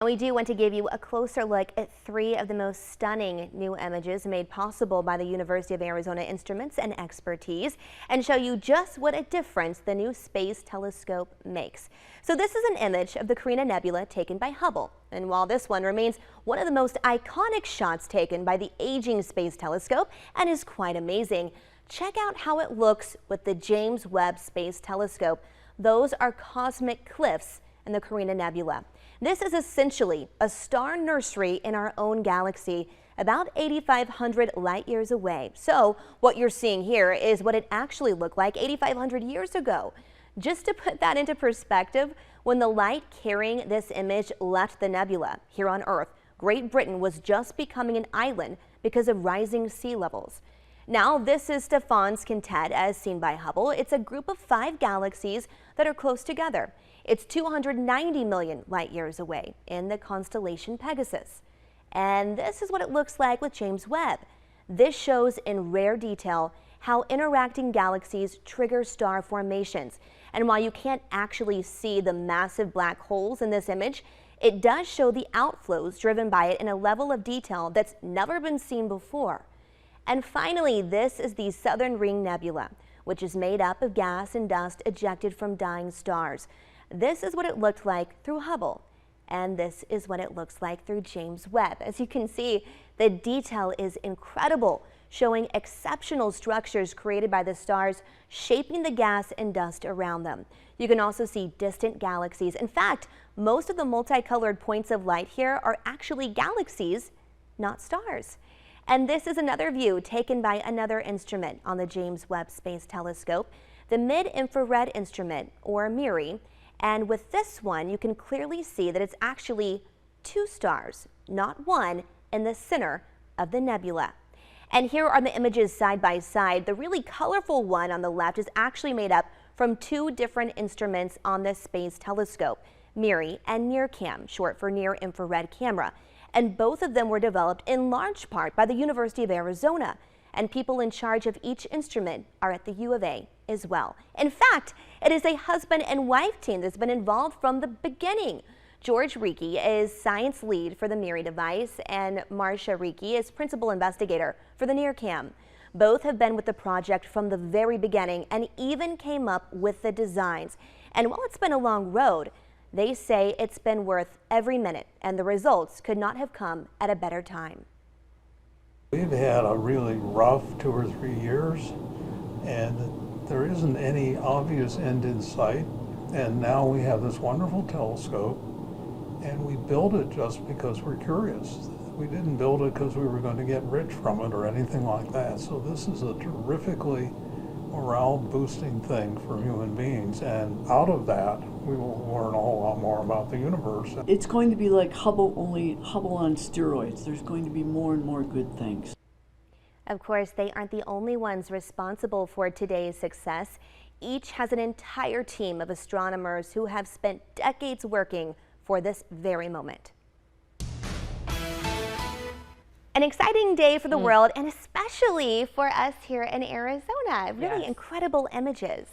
we do want to give you a closer look at three of the most stunning new images made possible by the University of Arizona instruments and expertise, and show you just what a difference the new space telescope makes. So this is an image of the Carina Nebula taken by Hubble. And while this one remains one of the most iconic shots taken by the aging space telescope and is quite amazing, check out how it looks with the James Webb Space Telescope. Those are cosmic cliffs in the Carina Nebula. This is essentially a star nursery in our own galaxy, about 8,500 light years away. So what you're seeing here is what it actually looked like 8,500 years ago. Just to put that into perspective, when the light carrying this image left the nebula here on Earth, Great Britain was just becoming an island because of rising sea levels. Now, this is Stephan's quintet as seen by Hubble. It's a group of 5 galaxies that are close together. It's 290 million light years away in the constellation Pegasus. And this is what it looks like with James Webb. This shows in rare detail how interacting galaxies trigger star formations. And while you can't actually see the massive black holes in this image, it does show the outflows driven by it in a level of detail that's never been seen before. And finally, this is the Southern Ring Nebula, which is made up of gas and dust ejected from dying stars. This is what it looked like through Hubble, and this is what it looks like through James Webb. As you can see, the detail is incredible, showing exceptional structures created by the stars, shaping the gas and dust around them. You can also see distant galaxies. In fact, most of the multicolored points of light here are actually galaxies, not stars. And this is another view taken by another instrument on the James Webb Space Telescope, the Mid-Infrared Instrument, or MIRI. And with this one, you can clearly see that it's actually 2 stars, not one, in the center of the nebula. And here are the images side by side. The really colorful one on the left is actually made up from 2 different instruments on this space telescope, MIRI and NIRCam, short for Near Infrared Camera. And both of them were developed in large part by the University of Arizona. And people in charge of each instrument are at the U of A as well. In fact, it is a husband and wife team that's been involved from the beginning. George Reiki is science lead for the MIRI device, and Marcia Reiki is principal investigator for the NIRCam. Both have been with the project from the very beginning and even came up with the designs. And while it's been a long road, they say it's been worth every minute, and the results could not have come at a better time. We've had a really rough 2 or 3 years, and there isn't any obvious end in sight. And now we have this wonderful telescope, and we built it just because we're curious. We didn't build it because we were going to get rich from it or anything like that. So this is a terrifically morale-boosting thing for human beings, and out of that, we will learn a whole lot more about the universe. It's going to be like Hubble, only Hubble on steroids. There's going to be more and more good things. Of course, they aren't the only ones responsible for today's success. Each has an entire team of astronomers who have spent decades working for this very moment. An exciting day for the world, and especially for us here in Arizona. Really incredible images.